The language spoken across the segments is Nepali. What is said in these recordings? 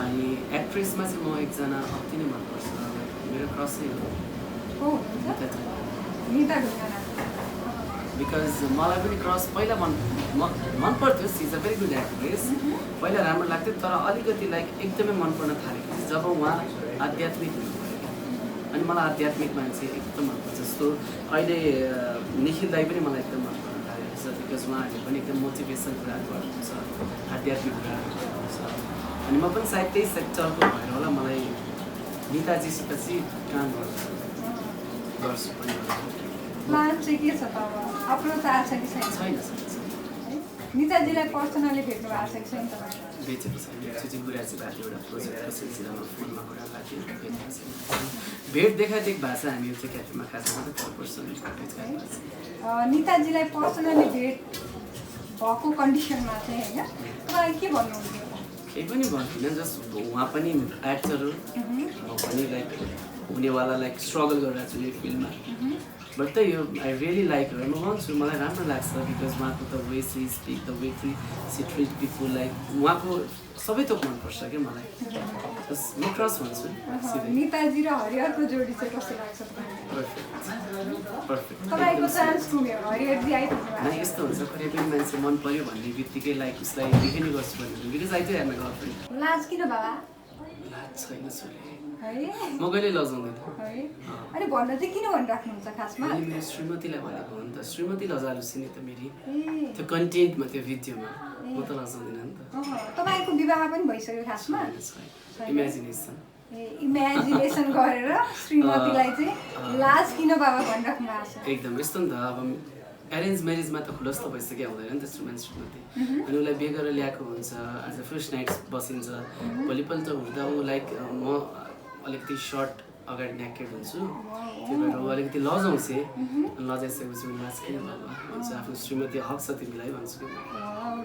अनि एक्ट्रेसमा चाहिँ म एकजना अति नै मनपर्छ मेरो क्रसै हो निता ढुङ्गाना बिकज मलाई पनि क्रस पहिला मन पर्थ्यो she is a very good actress पहिला राम्रो लाग्थ्यो तर अलिकति लाइक एकदमै मन पर्न थालेको जब उहाँ आध्यात्मिक हुनुभयो अनि मलाई आध्यात्मिक मान्छे एकदम मनपर्छ जस्तो अहिले निखिल दाई पनि मलाई एकदम मन पर्न थालेको छ बिकज उहाँहरूले पनि एकदम मोटिभेसन कुराहरू गर्नुहुन्छ आध्यात्मिक कुराहरू गर्नुहुन्छ अनि म पनि सायद त्यही सेक्टरको भएर होला मलाई निताजीसित चाहिँ काम गर्छु पनि प्लान चाहिँ के छ त अब अप्रोच आएको छ कि छैन निताजीलाई पर्सनली भेट्नु भएको छ कि छैन तपाईँ भेटेको छैन सुचिन गुराजी भएको एउटा प्रोजेक्टको सिलसिलामा फोनमा कुरा भएको थियो भेटेको छैन भेट देखादेख भएको छ हामीहरू चाहिँ क्याफेमा खाजा मात्रै पर्सनली भेट निताजीलाई पर्सनली भेट भएको कन्डिसनमा चाहिँ होइन तपाईँ के भन्नुहुन्थ्यो केही पनि भन्दिनँ जस्ट उहाँ पनि एक्टर हो म पनि लाइक हुनेवाला लाइक स्ट्रगल गरिरहेको छु यो फिल्डमा बट त यो आई रियली लाइक म भन्छु मलाई राम्रो लाग्छ बिकज उहाँको त way she speak the way she treat people like उहाँको सबै थोक मनपर्छ क्या मलाई म क्रस भन्छु निताजी र हरिहरको जोडी चाहिँ कस्तो लाग्छ पर्फेक्ट तपाईँको चान्स पुग्यो हरिहरजी आइपुग्नु न यस्तो हुन्छ कहिले पनि मान्छे मन पर्यो भन्ने बित्तिकै लाइक उसलाई देखि नै गर्छु भन्ने बिकज आई चाहिँ हेर्न गर्छु लाज किन बाबा लाज छैन सुले है म कहिले लजाउँदैन है अनि भन्न चाहिँ किन भनिराख्नुहुन्छ खासमा मैले मेरो श्रीमतीलाई भनेको हो नि त श्रीमती लजालुसी नि त मेरी त्यो कन्टेन्टमा त्यो भिडियोमा म त लजाउँदिनँ नि त तपाईँको विवाह पनि भइसक्यो खासमा इमेजिनेसन इमेजिनेसन गरेर श्रीमतीलाई चाहिँ लाज किन बाबा भनिराख्नु भएको छ एकदम यस्तो नि त अब एरेन्ज म्यारेजमा त खुलस्त भइसक्यो हुँदैन नि त श्रीमती अनि उसलाई बिहे गरेर ल्याएको हुन्छ आज फर्स्ट नाइट बसिन्छ भोलिपल्ट हुँदा ऊ लाइक म अलिकति सर्ट अगाडि न्याकेड हुन्छु त्यही भएर ऊ अलिकति लजाउँछ लजाइसकेपछि उसले लाज किन भन्छ आफ्नो श्रीमती हक छ तिमीलाई भन्छु कि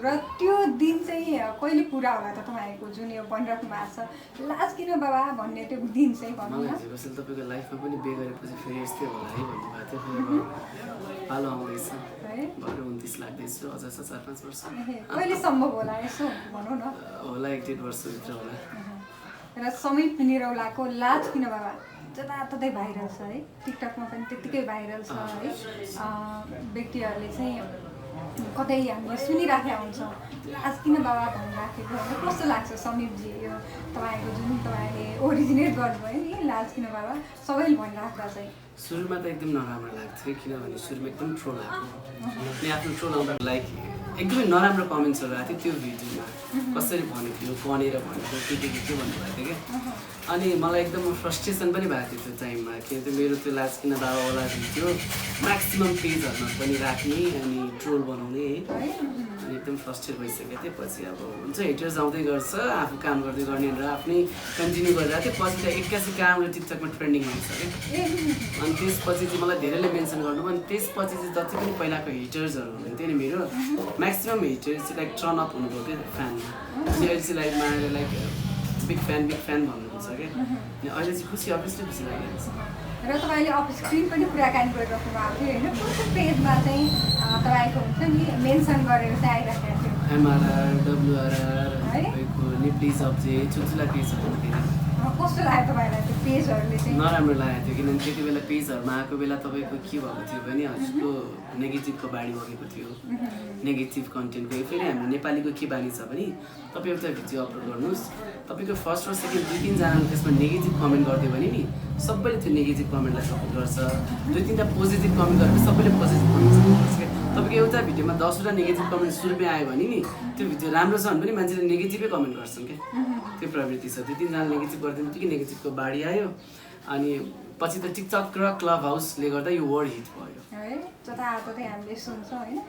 र त्यो दिन चाहिँ कहिले पुरा होला त तपाईँको जुन यो भनिराख्नु भएको छ लाज किन बाबा भन्ने त्यो दिन चाहिँ भन्नु मलाई हिजोपछि तपाईँको लाइफमा पनि बिहे गरेपछि फेरि यस्तै होला है भन्नुभएको थियो फेरि पालो आउँदैछ भरे 29 लाग्दैछु अझ छ 4-5 वर्ष कहिले सम्भव होला यसो भनौँ न होला 1-1.5 वर्षभित्र होला र समीप निरौलाको लाज किन बाबा जताततै भाइरल छ है टिकटकमा पनि त्यत्तिकै भाइरल छ है व्यक्तिहरूले चाहिँ कतै हामीले सुनिराखेका हुन्छौँ लाज किन बाबा भनिराखेको होइन कस्तो लाग्छ समीपजी यो तपाईँको जुन तपाईँले ओरिजिनेट गर्नुभयो नि लाज किन बाबा सबैले भनिराख्दा चाहिँ सुरुमा त एकदम नराम्रो लाग्थ्यो किनभने सुरुमा एकदम ट्रोल आएको आफ्नो ट्रोल आउँदा लाइक एकदमै नराम्रो कमेन्ट्सहरू आएको थियो त्यो भिडियोमा कसरी भनेको थियो कनेर भनेको के भन्नुभएको थियो क्या अनि मलाई एकदम फ्रस्ट्रेसन पनि भएको थियो त्यो टाइममा किनभने मेरो त्यो लाज किन बाबावाला भिडियो म्याक्सिमम् पेजहरूमा पनि राख्ने अनि ट्रोल बनाउने है अनि एकदम फ्रस्ट्रेट भइसकेको थिएँ पछि अब हुन्छ हेटर्स आउँदै गर्छ आफू काम गर्दै गर्ने र आफ्नै कन्टिन्यू गरिरहेको थिएँ पछि त 81 काम टिकटकमा ट्रेन्डिङ भइसक्यो अनि त्यसपछि चाहिँ मलाई धेरैले मेन्सन गर्नु अनि त्यसपछि चाहिँ जति पनि पहिलाको हिटर्सहरू हुनुहुन्थ्यो नि मेरो म्याक्सिमम् हिटर्स चाहिँ लाइक टर्न अप हुनुभयो क्या फ्यानमा अनि अहिले चाहिँ लाइक मारेर लाइक बिग फ्यान भन्नुहुन्छ क्या अनि अहिले चाहिँ खुसी अभियसली खुसी लागिरहेको छ र तपाईँले अफ स्क्रिन पनि कुराकानी गरिराख्नु भएको थियो होइन कुन कुन पेजमा चाहिँ तपाईँको हुन्छ नि मेन्सन गरेर चाहिँ आइराखेको थियो एमआरआर डब्लुआरआर तपाईँको निप्लिज अब्जेक्ट ठुल्ठुला पेजहरू धेरै कस्तो लाग्यो तपाईँलाई त्यो पेजहरूले चाहिँ नराम्रो लागेको थियो किनभने त्यति बेला पेजहरूमा आएको बेला तपाईँको के भएको थियो भने हजुरको नेगेटिभको बाढी बगेको थियो नेगेटिभ कन्टेन्टको फेरि हाम्रो नेपालीको के बानी छ भने तपाईँ एउटा भिडियो अपलोड गर्नुहोस् तपाईँको फर्स्ट र सेकेन्ड 2-3जनाले त्यसमा नेगेटिभ कमेन्ट गरिदियो भने नि सबैले त्यो नेगेटिभ कमेन्टलाई सपोर्ट गर्छ 2-3टा पोजिटिभ कमेन्ट गरेपछि सबैले पोजिटिभ कमेन्ट सपोर्ट गर्छ तपाईँको एउटा भिडियोमा 10वटा नेगेटिभ कमेन्ट सुरुमै आयो भने नि त्यो भिडियो राम्रो छ भने पनि मान्छेले नेगेटिभै कमेन्ट गर्छन् क्या त्यो प्रवृत्ति छ 2-3जना नेगेटिभ गरिदिनु बित्तिकै नेगेटिभको बाढी आयो अनि पछि त टिकटक र क्लब हाउसले गर्दा यो वर्ड हिट भयो है जताततै हामीले सुन्छौँ होइन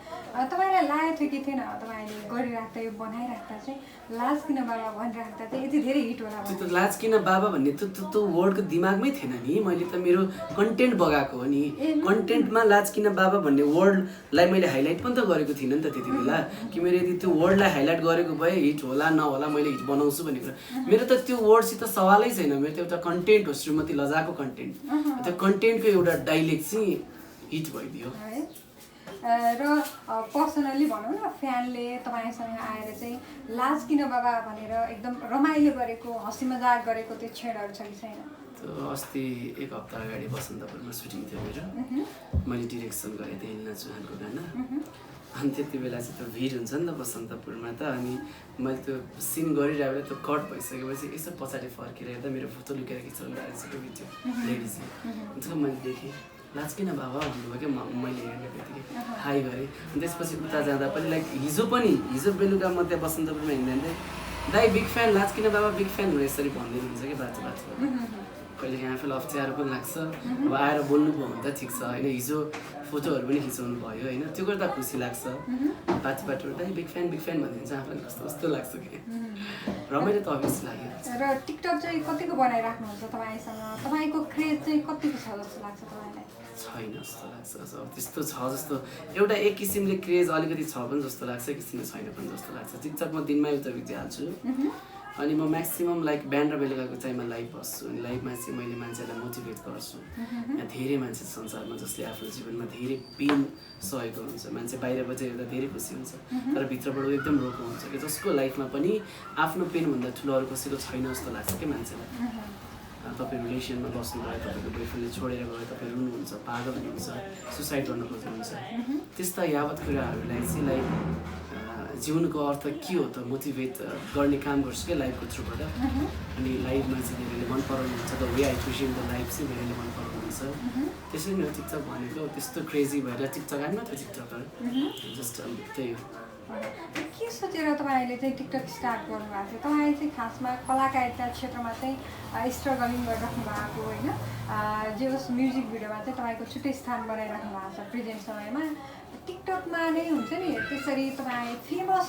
तपाईँलाई लागेको थियो कि थिएन तपाईँले गरिराख्दा यो बनाइराख्दा चाहिँ लाज किन बाबा भनिराख्दा चाहिँ यति धेरै हिट होला त्यो त लाज किन बाबा भन्ने त्यो वर्डको दिमागमै थिएन नि मैले त मेरो कन्टेन्ट बगाएको हो नि कन्टेन्टमा लाज किन बाबा भन्ने वर्डलाई मैले हाइलाइट पनि त गरेको थिइनँ नि त त्यति बेला कि मेरो यदि त्यो वर्डलाई हाइलाइट गरेको भए हिट होला नहोला मैले हिट बनाउँछु भन्ने कुरा मेरो त त्यो वर्डसित सवालै छैन मेरो त एउटा कन्टेन्ट हो श्रीमती लजाको कन्टेन्ट त्यो कन्टेन्टको एउटा डाइलेक्ट चाहिँ हिट भइदियो र पर्सनली भनौँ न फ्यानले तपाईँसँग आएर चाहिँ लाज किन बाबा भनेर एकदम रमाइलो गरेको हँसी मजाक गरेको त्यो क्षणहरू छ कि छैन? अस्ति एक हप्ता अगाडि बसन्तपुरमा सुटिङ थियो मेरो, मैले डिरेक्सन गरेँ थिएँ हिल्ना चौहानको गाना। अनि त्यति बेला चाहिँ त्यो भिड हुन्छ नि त बसन्तपुरमा त, अनि मैले त्यो सिन गरिरहेको बेला त्यो कट भइसकेपछि यसो पछाडि फर्केर हेर्दा मेरो फोटो लुकेर खिचाउनु रहेछ त्यो भिडियो लेडिजले। हुन्छ मैले देखेँ, लाज किन बाबा भन्नुभयो क्या, मैले हेर्ने बित्तिकै हाई गरेँ। अनि त्यसपछि उता जाँदा पनि लाइक हिजो बेलुका म त्यहाँ बसन्तपुरमा हिँड्दै दाइ बिग फ्यान, लाज किन बाबा बिग फ्यान भनेर यसरी भन्दै हुन्छ कि बाटो कहिलेकाहीँ आफूलाई अप्ठ्यारो पनि लाग्छ। अब आएर बोल्नु भयो भने त ठिक छ होइन, हिजो फोटोहरू पनि खिचाउनु भयो होइन, त्यो गर्दा खुसी लाग्छ। बाटो दाइ बिग फ्यान भनिदिन्छ, आफूलाई कस्तो कस्तो लाग्छ कि रमाइलो त अभियस लाग्यो। र टिकटक चाहिँ कतिको बनाइराख्नुहुन्छ तपाईँसँग? तपाईँको क्रेज चाहिँ कतिको छ जस्तो लाग्छ तपाईँलाई? छैन जस्तो लाग्छ, अब त्यस्तो छ जस्तो एउटा एक किसिमले क्रेज अलिकति छ पनि जस्तो लाग्छ, एक किसिमले छैन पनि जस्तो लाग्छ। टिकटकमा दिनमा एउटा भिडियो हाल्छु, अनि म म्याक्सिमम् लाइक बिहान र बेलुकाको टाइममा लाइभ बस्छु, अनि लाइभमा चाहिँ मैले मान्छेलाई मोटिभेट गर्छु। यहाँ धेरै मान्छे संसारमा जसले आफ्नो जीवनमा धेरै पेन सहेको हुन्छ, मान्छे बाहिरबाट हेर्दा धेरै खुसी हुन्छ तर भित्रबाट एकदम रोको हुन्छ कि जसको लाइफमा पनि आफ्नो पेनभन्दा ठुलो अरू कसैको छैन जस्तो लाग्छ क्या मान्छेलाई। तपाईँ रिलेसनमा बस्नुभयो, तपाईँको बोयफ्रेन्डले छोडेर गयो, तपाईँ रुनुहुन्छ, पागल हुनुहुन्छ, सुसाइड गर्न खोज्नुहुन्छ, त्यस्ता यावत कुराहरूलाई चाहिँ लाइक जीवनको अर्थ के हो त मोटिभेट गर्ने काम गर्छु क्या लाइफको थ्रुबाट। अनि लाइफमा चाहिँ धेरैले मन पराउनुहुन्छ, the way I appreciate the life चाहिँ धेरैले मन पराउनुहुन्छ। त्यसरी नै हो टिकटक भनेको, त्यस्तो क्रेजी भएर टिकटक आएन त टिकटकर जस्ट त्यही हो। के सोचेर तपाईँले चाहिँ टिकटक स्टार्ट गर्नुभएको थियो? तपाईँ चाहिँ खासमा कलाकारिता क्षेत्रमा चाहिँ स्ट्रगलिङ गरिराख्नु भएको होइन, जे होस् म्युजिक भिडियोमा चाहिँ तपाईँको छुट्टै स्थान बनाइराख्नु भएको छ प्रेजेन्ट समयमा। टिकटकमा नै हुन्छ नि त्यसरी तपाईँ फेमस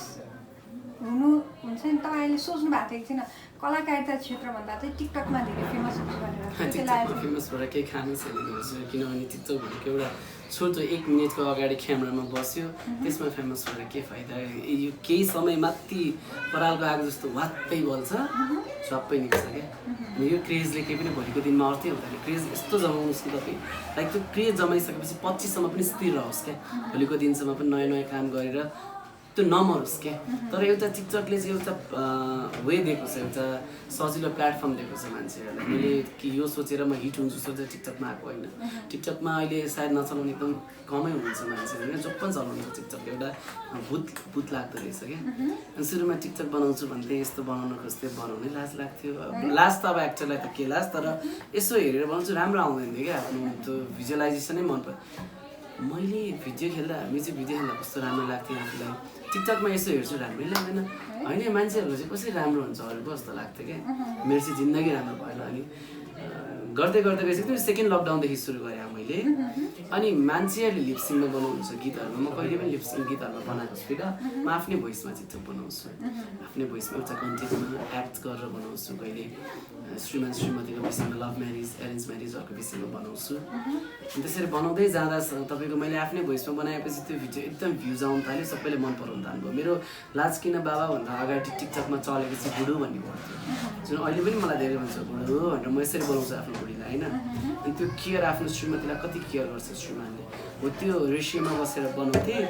हुनु हुन्छ नि, तपाईँले सोच्नु भएको थियो एकछिन कलाकारिता क्षेत्रभन्दा चाहिँ टिकटकमा धेरै फेमस हुन्छ भनेर? टिकटकमा फेमस भएर केही खानै छैन मेरो, किनभने टिकटक भनेको एउटा छोटो 1 मिनटको अगाडि क्यामेरामा बस्यो, त्यसमा फेमस भएर के फाइदा? यो केही समय माथि परालको आगो जस्तो वात्तै बल्छ, सबै निक्छ क्या। अनि यो क्रेजले केही पनि भोलिको दिनमा अर्थै हुँदैन। क्रेज यस्तो जमाउनुहोस् कि तपाईँ लाइक त्यो क्रेज जमाइसकेपछि 25सम्म पनि स्थिर रहोस् क्या, भोलिको दिनसम्म पनि नयाँ नयाँ काम गरेर त्यो नमरोस् क्या। तर एउटा टिकटकले चाहिँ एउटा वे दिएको छ, एउटा सजिलो प्लेटफर्म दिएको छ मान्छेहरूलाई। मैले कि यो सोचेर म हिट हुन्छु सोचेर टिकटकमा आएको होइन। टिकटकमा अहिले सायद नचलाउने एकदम कमै हुनुहुन्छ मान्छे होइन, जो पनि चलाउनुहुन्छ टिकटक एउटा भूत लाग्दो रहेछ क्या। अनि सुरुमा टिकटक बनाउँछु भन्थे, यस्तो बनाउन खोज्थेँ, बनाउनै लाज लाग्थ्यो। लाज त अब एक्टरलाई त के लाज, तर यसो हेरेर बनाउँछु राम्रो आउँदैन थियो क्या, आफ्नो त्यो भिजुअलाइजेसनै मन पर्यो। मैले भिडियो खेल्दा म्युजिक भिडियो खेल्दा कस्तो राम्रो लाग्थ्यो आफूलाई, टिकटकमा यसो हेर्छु राम्रै लाग्दैन होइन, मान्छेहरू चाहिँ कसरी राम्रो हुन्छ अरूको जस्तो लाग्थ्यो क्या। मेरो चाहिँ जिन्दगी राम्रो भएन। अनि गर्दै गएपछि त्यो सेकेन्ड लकडाउनदेखि सुरु गरेँ मैले। अनि मान्छेहरूले लिपसिङमा बनाउनुहुन्छ गीतहरूमा, म कहिले पनि लिपसिङ गीतहरूमा बनाएको छुइनँ। म आफ्नै भोइसमा टिकटक बनाउँछु, आफ्नै भोइसमा एउटा कन्टेन्टमा एक्ट गरेर बनाउँछु। कहिले श्रीमान श्रीमतीको विषयमा, लभ म्यारिज एरेन्ज म्यारिजहरूको विषयमा बनाउँछु। अनि त्यसरी बनाउँदै जाँदा तपाईँको मैले आफ्नै भोइसमा बनाएपछि त्यो भिडियो एकदम भ्युज आउनु थाल्यो, सबैले मन पराउनु थाल्नुभयो। मेरो लाज किन बाबा भन्दा अगाडि टिकटकमा चलेपछि बुढो भन्ने पर्थ्यो, जुन अहिले पनि मलाई धेरै भन्छ बुढो भनेर। म यसरी बनाउँछु आफ्नो बुढीलाई होइन। अनि त्यो केयर आफ्नो श्रीमतीलाई कति केयर गर्छ श्रीमानले, हो त्यो रेसियोमा बसेर बनाउँथेँ।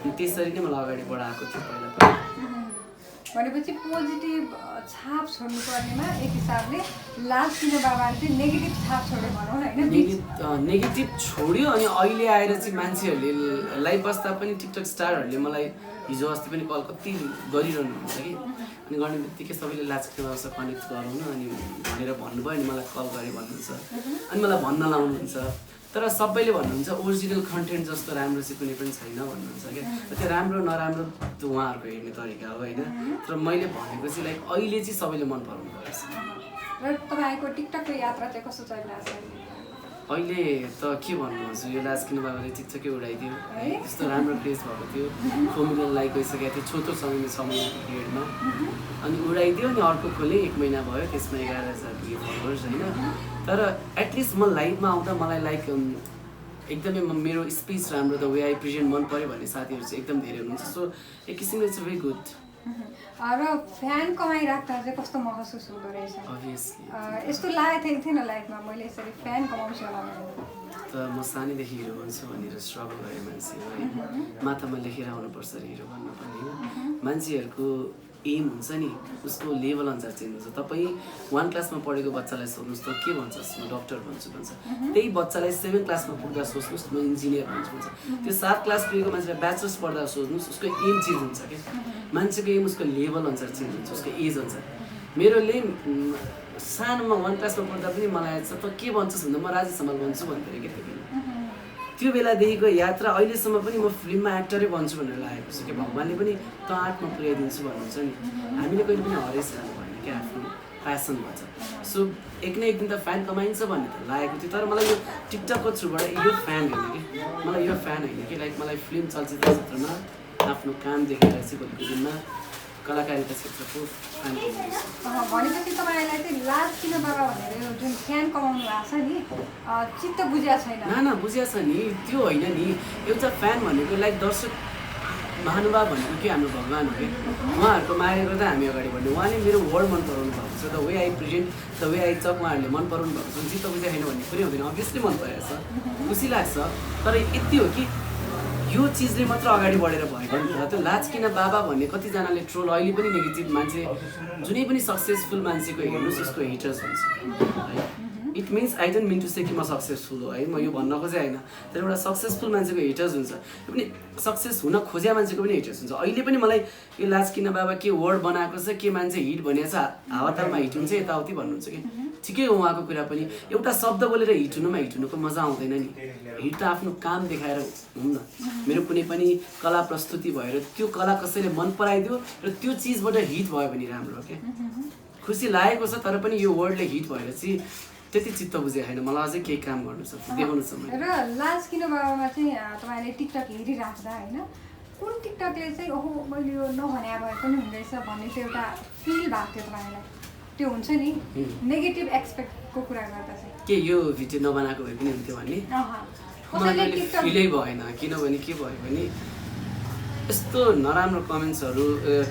अनि त्यसरी नै मलाई अगाडि बढाएको थियो पहिला पनि। भनेपछि पोजिटिभ छाप छोड्नु पर्नेमा एक हिसाबले लाज किन बाबाले चाहिँ नेगेटिभ छाप छोड्यो भनौँ न होइन। नेगेटिभ छोड्यो। अनि अहिले आएर चाहिँ मान्छेहरूले लाइभ बस्दा पनि टिकटक स्टारहरूले मलाई हिजो अस्ति पनि कल कति गरिरहनु हुन्छ कि, अनि गर्ने बित्तिकै सबैले लाज किन बाबासँग कनेक्ट गरौँ न अनि भनेर भन्नुभयो। अनि मलाई कल गरेँ भन्नुहुन्छ, अनि मलाई भन्न लाउनुहुन्छ। तर सबैले भन्नुहुन्छ ओरिजिनल कन्टेन्ट जस्तो राम्रो चाहिँ कुनै पनि छैन भन्नुहुन्छ क्या। त्यो राम्रो नराम्रो त्यो उहाँहरूको हेर्ने तरिका हो होइन। तर मैले भनेको चाहिँ लाइक अहिले चाहिँ सबैले मन पराउनु पर्छ। र तपाईँको टिकटकको यात्रा चाहिँ कस्तो चलिरहेको छ अहिले? त के भन्नुहुन्छ, यो लाज किन बाबाले टिकटकै उडाइदियो, त्यस्तो राम्रो क्रेज भएको थियो, 4 मिलियन लाइक गइसकेको थियो छोटो समयमा, 6 महिनाको पिरियडमा। अनि उडाइदियो। अनि अर्को खोलेँ, 1 महिना भयो, त्यसमा 11,000 फलोवर्स होइन। तर एटलिस्ट म लाइभमा आउँदा मलाई लाइक एकदमै मेरो स्पिच राम्रो, द वे आई प्रेजेन्ट मन पऱ्यो भन्ने साथीहरू चाहिँ एकदम धेरै हुनुहुन्छ। सो एक किसिमले इट्स भेरी गुड। र फ्यान कमाइराख्दा चाहिँ कस्तो महसुस हुँदो रहेछ? अभियसली यस्तो लागेको थिएन लाइफमा मैले यसरी फ्यान कमाउँछु होला भनेर। त म सानैदेखि हिरो बन्छु भनेर स्ट्रगल गरेँ मान्छे है। माथामा लेखेर आउनुपर्छ हिरो बन्न पनि होइन। मान्छेहरूको एम हुन्छ नि उसको लेभल अनुसार चेन्ज हुन्छ। तपाईँ 1 क्लासमा पढेको बच्चालाई सोध्नुहोस् त के भन्छस् म डक्टर भन्छु भन्छ, त्यही बच्चालाई 7 क्लासमा पुग्दा सोध्नुहोस् म इन्जिनियर भन्छु भन्छ। त्यो 7 क्लास पुगेको मान्छेलाई ब्याचलर्स पढ्दा सोध्नुहोस् उसको एम चेन्ज हुन्छ क्या। मान्छेको एम उसको लेभल अनुसार चेन्ज हुन्छ, उसको एज अनुसार। मेरोले सानोमा 1 क्लासमा पढ्दा पनि मलाई आएको छ त के भन्छस् भन्दा म राजेश हमाल भन्छु भन्थेँ क्या त्यो बेला। त्यो बेलादेखिको यात्रा अहिलेसम्म पनि म फिल्ममा एक्टरै बन्छु भनेर लागेको छु कि भगवान्ले पनि त 8मा पुर्याइदिन्छु भन्नुहुन्छ नि। हामीले कहिले पनि हरेस खानु भएन क्या, आफ्नो प्यासन भन्छ। सो एक न एक दिन त फ्यान कमाइन्छ भन्ने त लागेको थियो। तर मलाई यो टिकटकको थ्रुबाट यो फ्यान होइन कि, मलाई यो फ्यान होइन कि लाइक मलाई फिल्म चलचित्र क्षेत्रमा आफ्नो काम देखेर चाहिँ भोलिको दिनमा कलाकारिता क्षेत्रको फ्यान कमाउँछु। भनेपछि तपाईँलाई चाहिँ लाज किन बाबा भनेर यो जुन फ्यान कमाउनु भएको छ नि चित्त बुझिया छैन? ना बुझिया छ नि, त्यो होइन नि। एउटा फ्यान भनेको लाइक दर्शक महानुभाव भनेको के हाम्रो भगवान् हो कि। उहाँहरूको माया गर्दा हामी अगाडि बढ्ने। उहाँले मेरो वर्ड मन पराउनु भएको छ, the way I present, the way I talk उहाँहरूले मन पराउनु भएको छ। चित्त बुझिया छैन भन्ने कुरै हुँदैन, अभियसली मन परेको छ, खुसी लाग्छ। तर यति हो कि यो चिजले मात्र अगाडि बढेर भएको नि त। त्यो लाज किन बाबा भन्ने कतिजनाले ट्रोल अहिले पनि नेगेटिभ मान्छे जुनै पनि सक्सेसफुल मान्छेको हेर्नुहोस् उसको हेटर्स हुन्छ है। It means I don't mean to say कि म सक्सेसफुल हो है, म यो भन्न खोजेँ होइन। तर एउटा सक्सेसफुल मान्छेको हेटर्स हुन्छ, यो पनि सक्सेस हुन खोज्या मान्छेको पनि हेटर्स हुन्छ। अहिले पनि मलाई यो लाज किन बाबा के वर्ड बनाएको छ, के मान्छे हिट भनेको छ, हावातालमा हिट हुन्छ यताउति भन्नुहुन्छ कि ठिकै हो उहाँको कुरा पनि। एउटा शब्द बोलेर हिट हुनुको मजा आउँदैन नि। हिट त आफ्नो काम देखाएर हुँ न। मेरो कुनै पनि कला प्रस्तुति भएर त्यो कला कसैले मन पराइदियो र त्यो चिजबाट हिट भयो भने राम्रो हो क्या। खुसी लागेको छ, तर पनि यो वर्डले हिट भएर चाहिँ त्यति चित्त बुझेको छैन। मलाई अझै केही काम गर्नु छ, देखाउनु छ मैले। र लाज किन बाबामा चाहिँ तपाईँले टिकटक हेरिराख्दा होइन कुन टिकटकले चाहिँ ओहो मैले यो नभने भए पनि हुँदैछ भन्ने चाहिँ एउटा फिल भएको थियो तपाईँलाई? त्यो हुन्छ नि नेगेटिभ एक्सपेक्टको कुरा गर्दा चाहिँ के यो भिडियो नबनाएको भए पनि हुन्थ्यो भन्ने मलाई फिलै भएन। किनभने के भयो भने यस्तो नराम्रो कमेन्ट्सहरू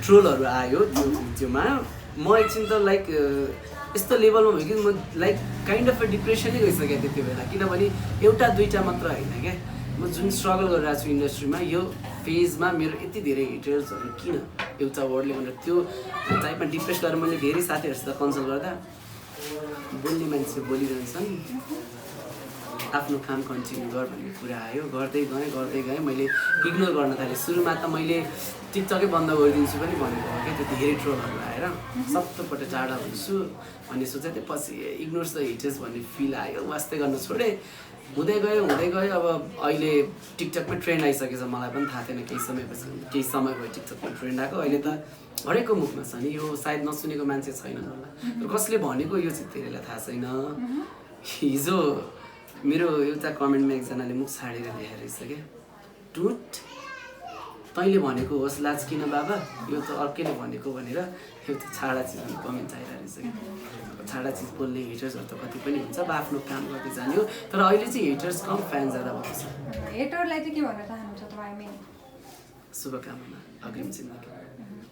ट्रोलहरू आयो त्यो भिडियोमा। म एकछिन त लाइक यस्तो लेभलमा भयो कि म लाइक काइन्ड अफ डिप्रेसनै गइसकेको थिएँ त्यो बेला। किनभने एउटा दुईवटा मात्र होइन क्या, म जुन स्ट्रगल गरिरहेको छु इन्डस्ट्रीमा यो फेजमा मेरो यति धेरै हेटर्सहरू किन एउटा वर्डले भनेर त्यो टाइपमा डिप्रेस गरेर मैले धेरै साथीहरूसित कन्सल्ट गर्दा बोल्ने मान्छे बोलिरहन्छन्, आफ्नो काम कन्टिन्यू गर भन्ने कुरा आयो। गर्दै गएँ मैले इग्नोर गर्न थालेँ। सुरुमा त मैले टिकटकै बन्द गरिदिन्छु पनि भनेको हो क्या, त्यो धेरै ट्रोलहरू आएर सबैपट्टि टाढा हुन्छु भन्ने सोचेँ थिएँ। पछि इग्नोर्स द हिटर्स भन्ने फिल आयो, वास्तै गर्न छोडेँ। हुँदै गयो अब अहिले टिकटकमा ट्रेन्ड आइसकेछ। मलाई पनि थाहा थिएन, केही समय भयो टिकटकमा ट्रेन्ड आएको। अहिले त हरेकको मुखमा छ नि, यो सायद नसुनेको मान्छे छैनन् होला। तर कसले भनेको यो चाहिँ धेरैलाई थाहा छैन। हिजो मेरो एउटा कमेन्टमा एकजनाले मुख छाडेर लेखेर रहेछ क्या, टुट तैँले भनेको होस् लाज किन बाबा, यो त अर्कैले भनेको भनेर एउटा छाडा चिज कमेन्ट आइरहेको रहेछ क्या। छाडा चिज बोल्ने हेटर्सहरू त कति पनि हुन्छ, अब आफ्नो काम गर्दै जाने हो। तर अहिले चाहिँ हेटर्स कम, फ्यान ज्यादा भएको छ। हेटरलाई चाहिँ के भन्न चाहनुहुन्छ तपाईँ? मेन शुभकामना, अग्रिम जिन्दगी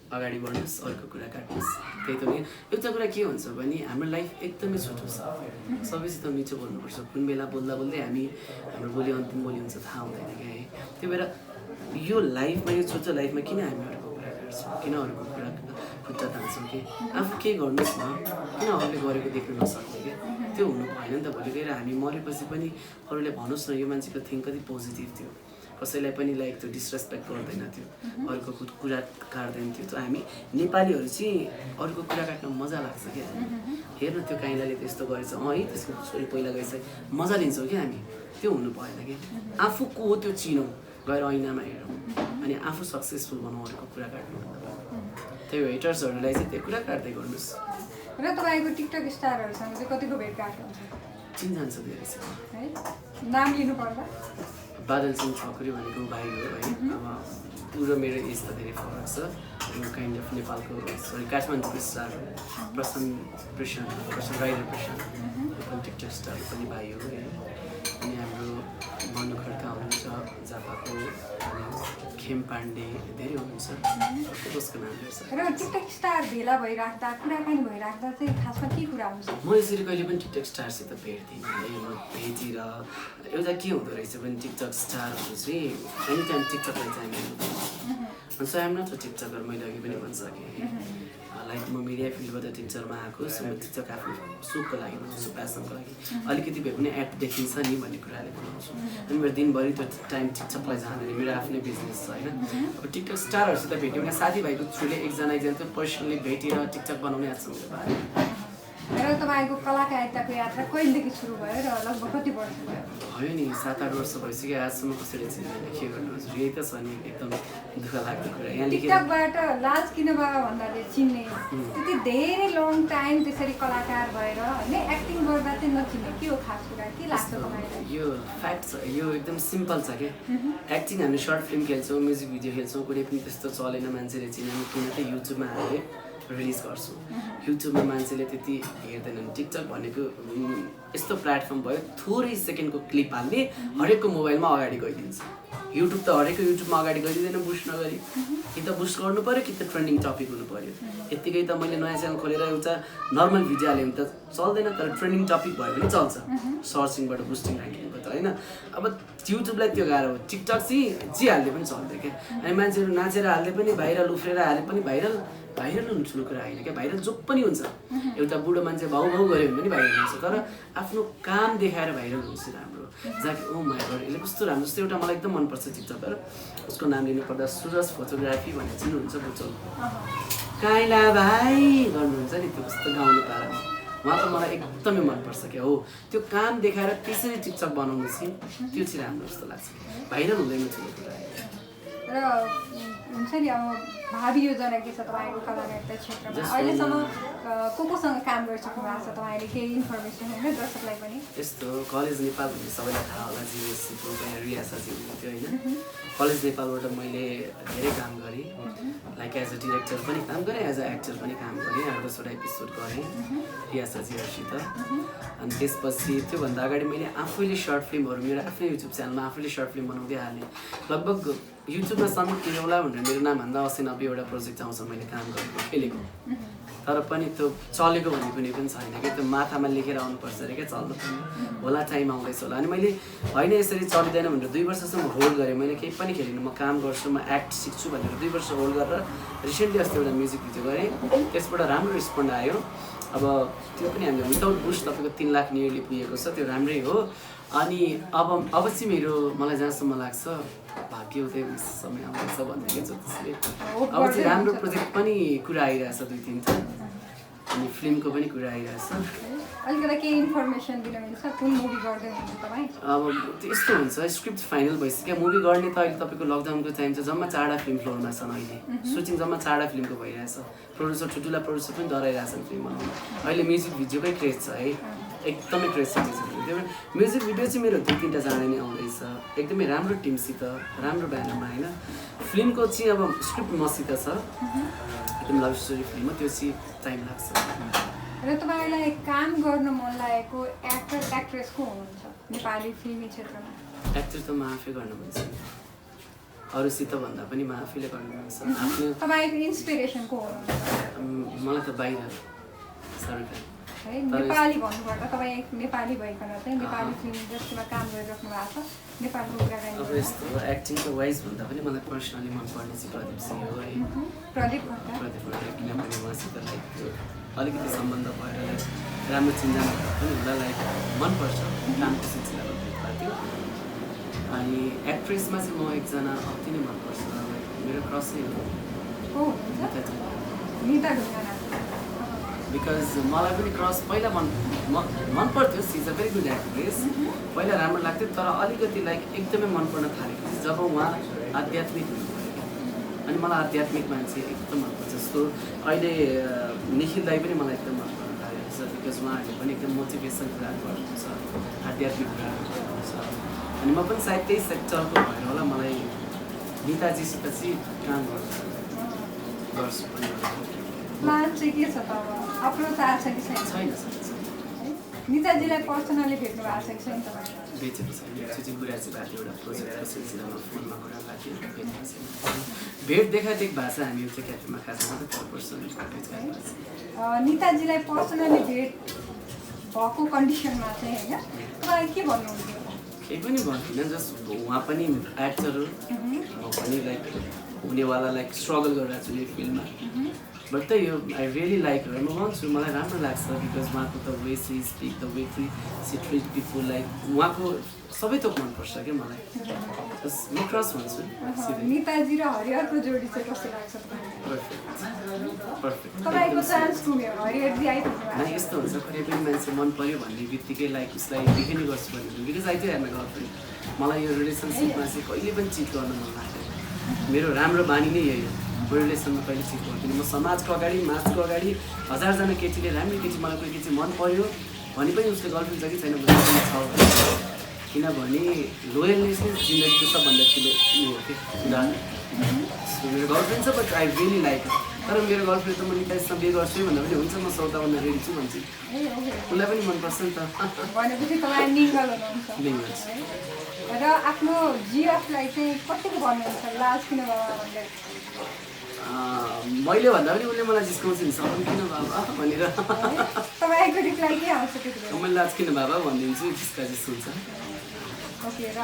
अगाडि बढ्नुहोस्, अर्को कुरा काट्नुहोस्। त्यही त नि एउटा कुरा के हुन्छ भने हाम्रो लाइफ एकदमै छोटो छ, सबैसित मिठो बोल्नुपर्छ। कुन बेला बोल्दा हामी हाम्रो बोली अन्तिम बोली हुन्छ थाहा हुँदैन क्या है। त्यो भएर यो लाइफमा, यो छोटो लाइफमा किन हामी अरूको कुरा गर्छौँ, किन अरूको कुरा खुट्टा तान्छौँ कि आफू केही गर्नुहोस् न, किन अरूले गरेको देख्नु नसक्ने क्या। त्यो हुनु भएन नि त। भोलि गएर हामी मरेपछि पनि अरूले भनोस् न यो मान्छेको थिङ्क कति पोजिटिभ थियो, कसैलाई पनि लाइक त्यो डिसरेस्पेक्ट गर्दैन थियो, अरूको कुरा काट्दैन थियो। त हामी नेपालीहरू चाहिँ अरूको कुरा काट्न मजा लाग्छ क्या। हेर्नु त्यो काइँलाले त्यस्तो गरेछ, है त्यसको छोरी पहिला गएछ, मजा लिन्छौँ क्या हामी। त्यो हुनु भएन कि आफू को हो त्यो चिनौँ, गएर ऐनामा हेरौँ, अनि आफू सक्सेसफुल बनाउँ, अरूको कुरा काट्नु। त्यही हो हेटर्सहरूलाई चाहिँ त्यो कुरा काट्दै गर्नुहोस्। र तपाईँको टिकटक स्टारहरूसँग चाहिँ कतिको भेटघाट हुन्छ? चिनजान्छ धेरै छ है, नाम लिनु पर्दा बादल सिंह ठकुरी भनेको भाइ हो है। अब पुरो मेरो एज त धेरै फरक छ। यो काइन्ड अफ नेपालको काठमाडौँको स्टार हो, प्रशान्त राइडर प्रशान्त, टिकटक स्टार पनि भाइ हो है। अनि हाम्रो मनु खड्का हुनुहुन्छ जापाको, अनि खेम पाण्डे धेरै हुनुहुन्छ, कसको नाम लिएर र टिकटक स्टार भेला भइराख्दा कुराकानी भइराख्दा चाहिँ खासमा के कुरा हुन्छ? म यसरी कहिले पनि टिकटक स्टारसित भेट्दिनँ है। म भेटेर एउटा के हुँदो रहेछ भने टिकटक स्टारहरू चाहिँ एनी टाइम टिकटकलाई चाहिँ so I'm not a TikToker, मैले अघि पनि भनिसकेँ। लाइक म मिडिया फिल्डबाट टिचरमा आएको, सो म टिकटक आफ्नो सुखको लागि बनाउँछु, प्यासनको लागि अलिकति भए पनि एड देखिन्छ नि भन्ने कुराले बनाउँछु। अनि मेरो दिनभरि त्यो टाइम टिकटकलाई जाँदैन, मेरो आफ्नै बिजनेस छ होइन। अब टिकटक स्टारहरूसित भेट्यो भने साथीभाइको थ्रुले एकजना त्यो पर्सनली भेटेर टिकटक बनाउने आएको छ मेरो बारे। र तपाईँको कलाकारिताको यात्रा कहिलेदेखि सुरु भयो र लगभग कति वर्ष भयो? भयो नि 7-8 वर्ष भइसक्यो, आजसम्म कसैले चिन्दैन, के गर्नु हजुर, यही त छ नि एकदम दुःख लाग्ने कुरा। यहाँ लेखेर टिकटकबाट लाज किन भयो भन्दाखेरि चिन्ने, त्यति धेरै लङ टाइम त्यसरी कलाकार भएर होइन एक्टिङ गर्दा चाहिँ नचिन्ने, के हो खास कुरा, के लाग्छ तपाईँलाई? यो फ्याक्ट छ, यो एकदम सिम्पल छ क्या। एक्टिङ हामी सर्ट फिल्म खेल्छौँ, म्युजिक भिडियो खेल्छौँ, कुनै पनि त्यस्तो चलेन, मान्छेले चिनेन, किन त युट्युबमा हाले रिलिज गर्छु। युट्युबमा मान्छेले त्यति हेर्दैनन्। टिकटक भनेको यस्तो प्लेटफर्म भयो, थोरै सेकेन्डको क्लिप हाल्ने हरेकको मोबाइलमा अगाडि गइदिन्छ। युट्युब त हरेकको युट्युबमा अगाडि गइदिँदैन बुस्ट नगरी, कि त बुस्ट गर्नु पऱ्यो कि त ट्रेन्डिङ टपिक हुनु पऱ्यो। यत्तिकै त मैले नयाँ च्यानल खोलेर एउटा नर्मल भिडियो हालेँ भने त चल्दैन, तर ट्रेन्डिङ टपिक भयो भने चल्छ, सर्चिङबाट बुस्टिङ ऱ्याङ्किङबाट होइन। अब युट्युबलाई त्यो गाह्रो हो, टिकटक चाहिँ जे हाल्दै पनि चल्थ्यो क्या। अनि मान्छेहरू नाचेर हाल्दै पनि भाइरल, उफ्रेर हाले पनि भाइरल हुनु ठुलो कुरा होइन क्या। भाइरल जो पनि हुन्छ, एउटा बुढो मान्छे भाउ भाउ गऱ्यो भने पनि भाइरल हुन्छ, तर आफ्नो काम देखाएर भाइरल हुन्छ राम्रो। जहाँ कि ओ माई गॉड यसले कस्तो राम्रो, जस्तो एउटा मलाई एकदम मनपर्छ टिकटकर, उसको नाम लिनुपर्दा सुरज फोटोग्राफी भन्ने चिन्नुहुन्छ बुचल, काइला भाइ गर्नुहुन्छ नि, त्यो कस्तो गाउने पारामा, उहाँ त मलाई एकदमै मनपर्छ क्या। हो त्यो काम देखाएर त्यसरी टिकटक बनाउनु चाहिँ त्यो चाहिँ राम्रो जस्तो लाग्छ, भाइरल हुँदैन ठुलो कुरा। र हुन्छ नि अब भावी योजना के छ तपाईँको कलाकारिता क्षेत्रमा? अहिलेसम्म कोसँग काम गरिसक्नु भएको छ तपाईँले, केही इन्फर्मेसन होइन दर्शकलाई पनि? यस्तो कलेज नेपाल भन्ने सबैलाई थाहा होला, जिएससीको रियासाजी हुनुहुन्थ्यो होइन। कलेज नेपालबाट मैले धेरै काम गरेँ, लाइक एज अ डिरेक्टर पनि काम गरेँ, एज अ एक्टर पनि काम गरेँ, 8-10वटा एपिसोड गरेँ रियासाजीहरूसित। अनि त्यसपछि त्योभन्दा अगाडि मैले आफैले सर्ट फिल्महरू मेरो आफ्नै युट्युब च्यानलमा आफैले सर्ट फिल्म बनाउँदै हालेँ। लगभग युट्युबमा समीप किरौला भनेर मेरो नाम भन्दा 80-90वटा प्रोजेक्ट आउँछ मैले काम गरेको खेलेको, तर पनि त्यो चलेको भन्ने कुनै पनि छैन क्या। त्यो माथामा लेखेर आउनुपर्छ अरे क्या, चल्नु पनि होला, टाइम आउँदैछ होला। अनि मैले होइन यसरी चलिँदैन भनेर 2 वर्षसम्म होल्ड गरेँ, मैले केही पनि खेलिनँ, म काम गर्छु, म एक्ट सिक्छु भनेर 2 वर्ष होल्ड गरेर रिसेन्टली अस्ति एउटा म्युजिक भिडियो गरेँ, त्यसबाट राम्रो रेस्पोन्ड आयो। अब त्यो पनि हामीले विदाउट बुस्ट तपाईँको 3 लाख नियरली पुगेको छ, त्यो राम्रै हो। अनि अब चाहिँ मेरो मलाई जहाँसम्म लाग्छ भाग्य उदय समय आउँदैछ भन्ने क्या, त्यसले अब चाहिँ राम्रो प्रोजेक्ट पनि कुरा आइरहेछ 2-3टा, अनि फिल्मको पनि कुरा आइरहेछ। अलिकति केही इन्फर्मेसन दिन मिल्छ, कुन मुभी गर्दै हुनुहुन्छ तपाईँ? अब त्यो यस्तो हुन्छ, स्क्रिप्ट फाइनल भइसक्यो, मुभी गर्ने त अहिले तपाईँको लकडाउनको टाइम चाहिँ जम्मा 4वटा फिल्म फ्लोरमा छन्, अहिले सुटिङ जम्मा 4वटा फिल्मको भइरहेछ, प्रोड्युसर ठुल्ठुला प्रोड्युसर पनि डराइरहेछन् फिल्म बनाउनु। अहिले म्युजिक भिडियोकै क्रेज छ है, एकदमै क्रेज छ म्युजिक भिडियो। म्युजिक भिडियो चाहिँ मेरो 2-3टा जाँदै नै आउँदैछ, एकदमै राम्रो टिमसित, राम्रो ब्यानरमा होइन। फिल्मको चाहिँ अब स्क्रिप्ट मसित छ, एकदम लभ स्टोरी फिल्म हो, त्यो चाहिँ टाइम लाग्छ। र तपाईँलाई काम गर्न मन लागेको एक्टर एक्ट्रेस को हुनुहुन्छ नेपाली फिल्मी क्षेत्रमा? एक्टर त म आफै गर्न मन छ, अरूसित भन्दा पनि म आफैले गर्न मन छ। आफ्नो तपाईँको इन्सपिरेसन को हुनुहुन्छ? मलाई त बाहिर सरकार है, नेपाली भन्नुपर्दा तपाईँ एक नेपाली भइकन चाहिँ नेपाली फिल्म इन्डस्ट्रीमा काम गरिराख्नु भएको छ, नेपालको कुराकानी। अब यस्तो एक्टिङको वाइज भन्दा पनि मलाई पर्सनली मनपर्ने चाहिँ प्रदीप सिंह हो है, प्रदीप खड्का। किनभने उहाँसित लाइक त्यो अलिकति सम्बन्ध भएर लाइक राम्रो चिन्जान पनि होला, लाइक मनपर्छ कामको सिलसिलामा भेट थियो। अनि एक्ट्रेसमा चाहिँ म एकजना अति नै मनपर्छ, लाइक मेरो क्रसै हो निता ढुङ्गाना, बिकज मलाई पनि क्रस पहिला मन पर्थ्यो, she is a very good actress, पहिला राम्रो लाग्थ्यो, तर अलिकति लाइक एकदमै मन पर्न थालेको जब उहाँ आध्यात्मिक हुनुभयो, अनि मलाई आध्यात्मिक मान्छे एकदम मनपर्छ। जस्तो अहिले निखिल दाई पनि मलाई एकदम मन पर्न थालेको छ, बिकज उहाँहरूले पनि एकदम मोटिभेसन कुराहरू गर्नुहुन्छ, आध्यात्मिक कुराहरू गर्नुहुन्छ। अनि म पनि सायद त्यही सेक्टरको भएर होला मलाई निताजीसित चाहिँ काम गर्छु पनि। प्लान चाहिँ के छ त? अब अप्रोच आएको छ कि छैन? छैन। निताजीलाई पर्सनली भेट्नु भएको छ कि छैन तपाईँ? बेचेको छैन त्यो चाहिँ कुरा चाहिँ भएको एउटा प्रोजेक्टको सिलसिलामा फोनमा कुरा भएको थियो भेटेको छैन भेट देखादेख भएको छ हामी चाहिँ क्याफेमा खाजा मात्रै पर पर्सनली भेट गरेको छ निताजीलाई पर्सनली भेट भएको कन्डिसनमा चाहिँ होइन तपाईँ के भन्नुहुन्थ्यो केही पनि भन्दिनँ जस्ट उहाँ पनि एक्टर हो म पनि लाइक हुनेवाला लाइक स्ट्रगल गरिरहेको छु यो फिल्डमा बट त यो आई रियली लाइक म भन्छु मलाई राम्रो लाग्छ बिकज उहाँको त way she speak the way she treat people like उहाँको सबै थोक मनपर्छ क्या मलाई म क्रस भन्छु निताजी र हरिहरको जोडी चाहिँ कस्तो लाग्छ पर्फेक्ट तपाईँको चान्स घुम्यो हरिहरजी आइपुग्नु न यस्तो हुन्छ कहिले पनि मान्छे मन पर्यो भन्ने बित्तिकै लाइक उसलाई देखि नै गर्छु भन्ने बिकज आई चाहिँ हेर्न गर्छु मलाई यो रिलेसनसिपमा चाहिँ कहिले पनि चिट गर्न मन लाग्दैन मेरो राम्रो बानी नै यही हो म रिलेसनमा कहिले चिट गर्दिनँ म समाजको अगाडि मासको अगाडि 1000जना केटीले राम्रो केटी मलाई कोही केटी मन पर्यो भने पनि उसले गर्लफ्रेन्ड छ कि छैन भने छ किनभने लोयलनेस नै जिन्दगीको सबभन्दा ठुलो उयो हो कि मेरो गर्लफ्रेन्ड छ बट आई रियली लाइक तर मेरो गर्लफ्रेन्ड त म नितासँग बिहे गर्छु भन्दा पनि हुन्छ म सौदा गर्न रेडी छु भन्छु उसलाई पनि मनपर्छ नि त भनेपछि तपाईँ निङ्गल हुनुहुन्छ र आफ्नो जिएफलाई चाहिँ कतिको भन्नुहुन्छ लाज किन बाबा भन्दै मैले भन्दा पनि उसले मलाई जिस्काउँछ नि सब किन बाबा भनेर तपाईँको रिप्लाई के आउँछ त्यतिखेर मैले लाज किन बाबा भनिदिन्छु जिस्का जिस हुन्छ ओके र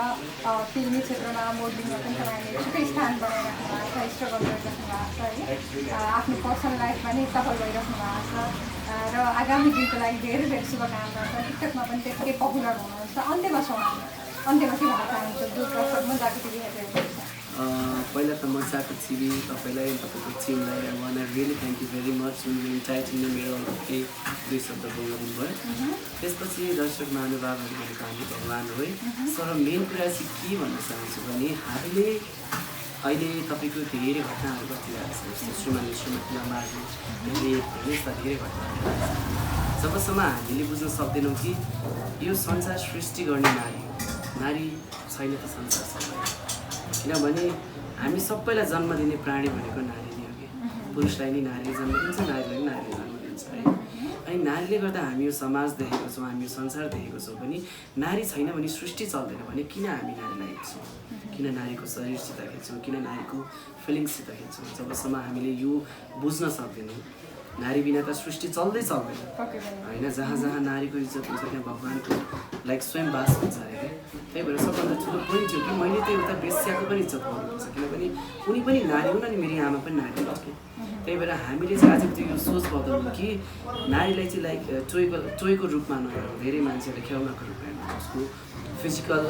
फिल्मी क्षेत्रमा मोडलिङमा पनि तपाईँले छुट्टै स्थान बनाइराख्नु भएको छ स्ट्रगल गरिराख्नु भएको छ है आफ्नो पर्सनल लाइफमा नै सफल भइराख्नु भएको छ र आगामी दिनको लागि धेरै धेरै शुभकामना छ टिकटकमा पनि त्यतिकै पपुलर हुनुहुन्छ अन्त्यमा के भन्न चाहनुहुन्छ जो दर्शकमा जागृति हेरेर पहिला त म चाहन्छु छिबी तपाईँलाई तपाईँको टिमलाई one I really thank you very much entire टिमले मेरो केही 2 शब्द बोल्न दिनुभयो त्यसपछि दर्शक महानुभावहरू भनेको हामी भगवान् हो है तर मेन कुरा चाहिँ के भन्न चाहन्छु भने हामीले अहिले तपाईँको धेरै घटनाहरू घटिरहेको छ जस्तो श्रीमानलाई मार्ने रेप यस्ता धेरै घटनाहरू जबसम्म हामीले बुझ्न सक्दैनौँ कि यो संसार सृष्टि गर्ने नारी छैन त संसार सबै किनभने हामी सबैलाई जन्म दिने प्राणी भनेको नारी नै हो कि पुरुषलाई नै नारीले जन्म दिन्छ नारीलाई नै नारीले जन्म दिन्छ है अनि नारीले गर्दा हामी यो समाज देखेको छौँ हामी यो संसार देखेको छौँ भने नारी छैन भने सृष्टि चल्दैन भने किन हामी नारीलाई हेर्छौँ किन नारीको शरीरसित खेल्छौँ किन नारीको फिलिङ्ससित खेल्छौँ जबसम्म हामीले यो बुझ्न सक्दैनौँ नारी बिना त सृष्टि चल्दै चल्दैन होइन जहाँ जहाँ नारीको इज्जत हुन्छ त्यहाँ भगवान्को लाइक स्वयं बास हुन्छ अरे त्यही भएर सबभन्दा ठुलो पोइन्ट थियो कि मैले त एउटा बेस्याको पनि इज्जत गर्नुपर्छ किनभने उनी पनि नारी हुन् अनि मेरो आमा पनि नारी हो कि त्यही भएर हामीले चाहिँ आज त्यो सोच बदलौँ कि नारीलाई चाहिँ लाइक टोयको रूपमा नहेरौँ धेरै मान्छेहरूले खेल्नको रूपमा हेर्नु उसको फिजिकल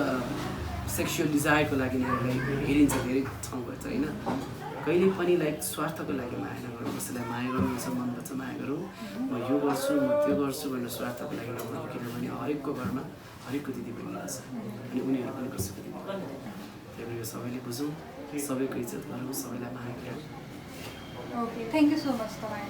सेक्सुअल डिजायरको लागि नारीलाई हेरिन्छ धेरै ठाउँबाट होइन कहिले पनि लाइक स्वार्थको लागि माया नगरौँ कसैलाई माया गर्नुहुन्छ मनबाट माया गरौँ म यो गर्छु म त्यो गर्छु भनेर स्वार्थको लागि नगरौँ किनभने हरेकको घरमा हरेकको दिदीबहिनी हुन्छ अनि उनीहरू पनि कसैको दिदी त्यही भएर यो सबैले बुझौँ सबैको इज्जत गरौँ सबैलाई माया गरौँ okay thank you so much तपाईँ